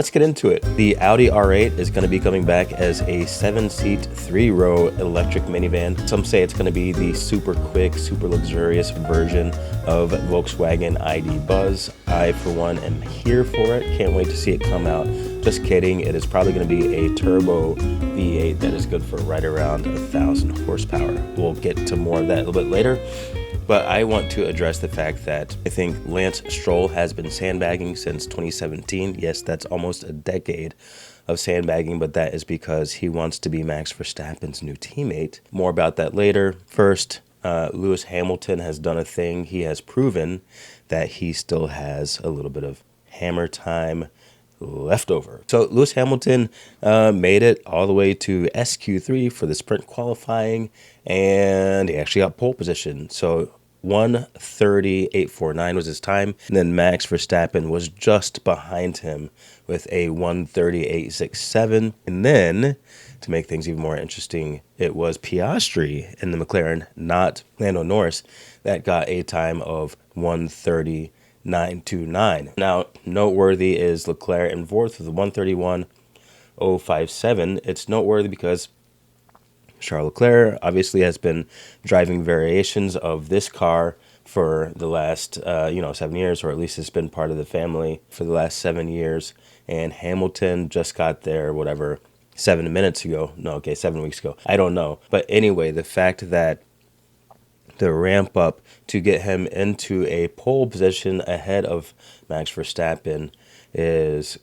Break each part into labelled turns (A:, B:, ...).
A: Let's get into it. The Audi R8 is going to be coming back as a 7-seat, 3-row electric minivan. Some say it's going to be the super quick, super luxurious version of Volkswagen ID Buzz. I, for one, am here for it. Can't wait to see it come out. Just kidding. It is probably going to be a turbo V8 that is good for right around 1,000 horsepower. We'll get to more of that a little bit later. But I want to address the fact that I think Lance Stroll has been sandbagging since 2017. Yes, that's almost a decade of sandbagging, but that is because he wants to be Max Verstappen's new teammate. More about that later. First, Lewis Hamilton has done a thing. He has proven that he still has a little bit of hammer time left over. So Lewis Hamilton made it all the way to SQ3 for the sprint qualifying, and he actually got pole position. So 1:30.849 was his time, and then Max Verstappen was just behind him with a 1:30.867. And then, to make things even more interesting, it was Piastri in the McLaren, not Lando Norris, that got a time of 1:30.929. Now, noteworthy is Leclerc in fourth with a 1:31.057. It's noteworthy because Charles Leclerc obviously has been driving variations of this car for the last 7 years, or at least it's been part of the family for the last 7 years. And Hamilton just got there, 7 minutes ago. No, okay, 7 weeks ago. I don't know. But anyway, the fact that the ramp up to get him into a pole position ahead of Max Verstappen is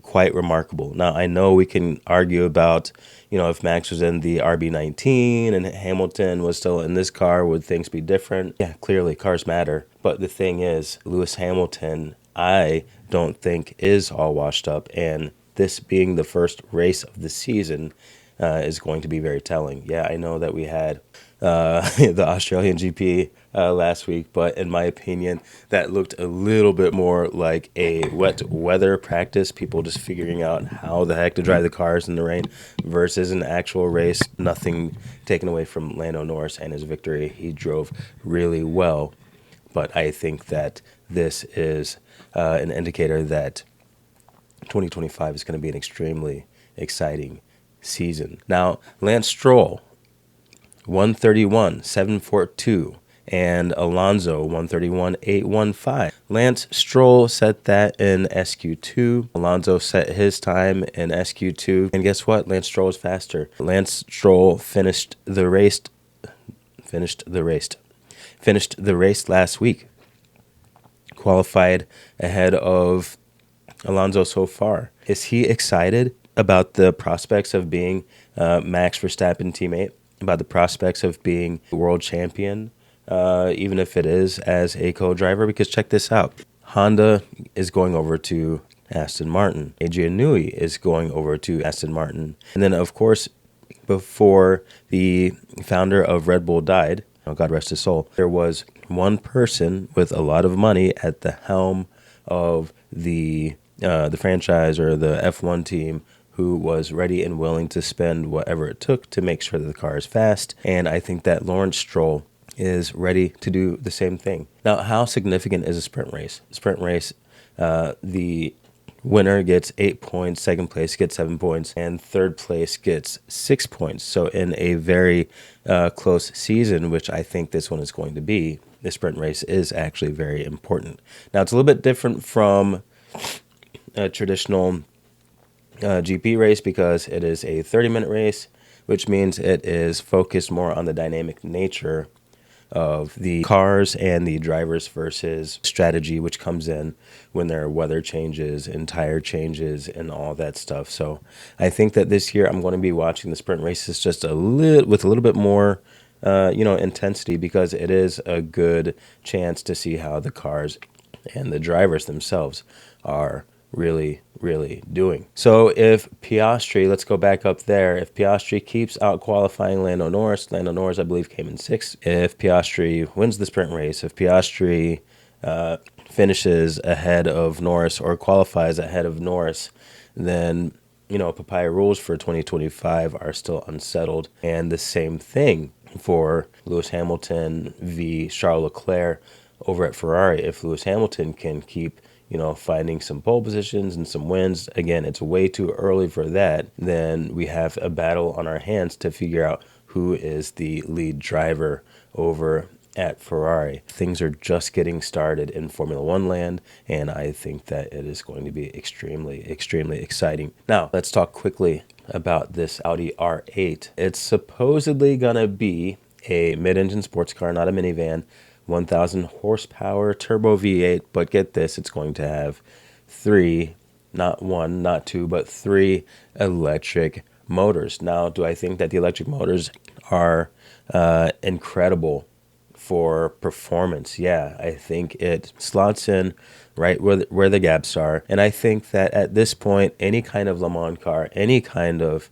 A: quite remarkable. Now, I know we can argue about, if Max was in the RB19 and Hamilton was still in this car, would things be different? Yeah, clearly cars matter. But the thing is, Lewis Hamilton, I don't think is all washed up. And this being the first race of the season is going to be very telling. Yeah, I know that we had the Australian GP last week, but in my opinion, that looked a little bit more like a wet weather practice, people just figuring out how the heck to drive the cars in the rain versus an actual race. Nothing taken away from Lando Norris and his victory. He drove really well, but I think that this is an indicator that 2025 is going to be an extremely exciting season. Now, Lance Stroll, 1:31.742, and Alonso, 1:31.815. Lance Stroll set that in SQ2. Alonso set his time in SQ2. And guess what? Lance Stroll is faster. Lance Stroll finished the race last week. Qualified ahead of Alonso so far. Is he excited about the prospects of being Max Verstappen teammate, about the prospects of being world champion, even if it is as a co-driver? Because check this out. Honda is going over to Aston Martin. Adrian Newey is going over to Aston Martin. And then, of course, before the founder of Red Bull died, God rest his soul, there was one person with a lot of money at the helm of the franchise or the F1 team who was ready and willing to spend whatever it took to make sure that the car is fast. And I think that Lawrence Stroll is ready to do the same thing. Now, how significant is a sprint race? Sprint race, the winner gets 8 points, second place gets 7 points, and third place gets 6 points. So in a very close season, which I think this one is going to be, the sprint race is actually very important. Now, it's a little bit different from a traditional GP race because it is a 30-minute race, which means it is focused more on the dynamic nature of the cars and the drivers versus strategy, which comes in when there are weather changes and tire changes and all that stuff. So I think that this year I'm going to be watching the sprint races just with a little bit more intensity, because it is a good chance to see how the cars and the drivers themselves are really doing. So if Piastri, let's go back up there, if Piastri keeps out qualifying Lando Norris, I believe came in sixth. If Piastri wins the sprint race, if Piastri finishes ahead of Norris or qualifies ahead of Norris, then papaya rules for 2025 are still unsettled. And the same thing for Lewis Hamilton v. Charles Leclerc over at Ferrari. If Lewis Hamilton can keep finding some pole positions and some wins. Again, it's way too early for that. Then we have a battle on our hands to figure out who is the lead driver over at Ferrari. Things are just getting started in Formula One land, and I think that it is going to be extremely, extremely exciting. Now, let's talk quickly about this Audi R8. It's supposedly going to be a mid-engine sports car, not a minivan, 1,000 horsepower turbo V8, but get this, it's going to have three, not one, not two, but three electric motors. Now, do I think that the electric motors are incredible for performance? Yeah, I think it slots in right where the gaps are. And I think that at this point, any kind of Le Mans car, any kind of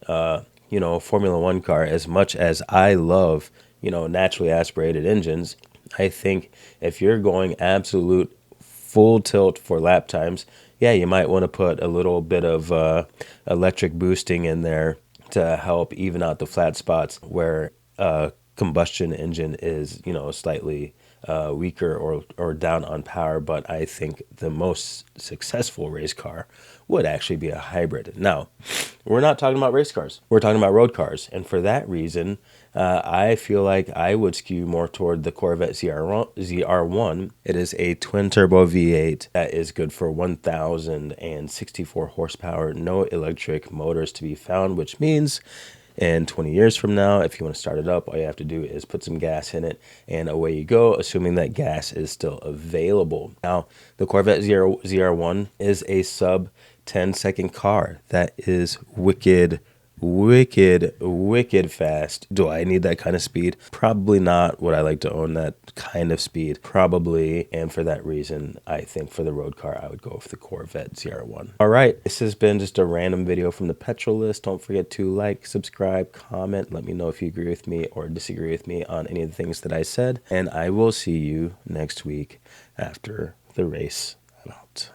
A: Formula One car, as much as I love, naturally aspirated engines, I think if you're going absolute full tilt for lap times, yeah, you might want to put a little bit of electric boosting in there to help even out the flat spots where combustion engine is, slightly weaker or down on power. But I think the most successful race car would actually be a hybrid. Now, we're not talking about race cars. We're talking about road cars. And for that reason, I feel like I would skew more toward the Corvette ZR1. It is a twin-turbo V8 that is good for 1,064 horsepower. No electric motors to be found, which means in 20 years from now, if you want to start it up, all you have to do is put some gas in it, and away you go, assuming that gas is still available. Now, the Corvette ZR1 is a sub 10-second car. That is wicked fast. Do I need that kind of speed? Probably not. Would I like to own that kind of speed? Probably. And for that reason, I think for the road car, I would go with the Corvette ZR1. All right, this has been just a random video from the petrol list. Don't forget to like, subscribe, comment. Let me know if you agree with me or disagree with me on any of the things that I said. And I will see you next week after the race. I'm out.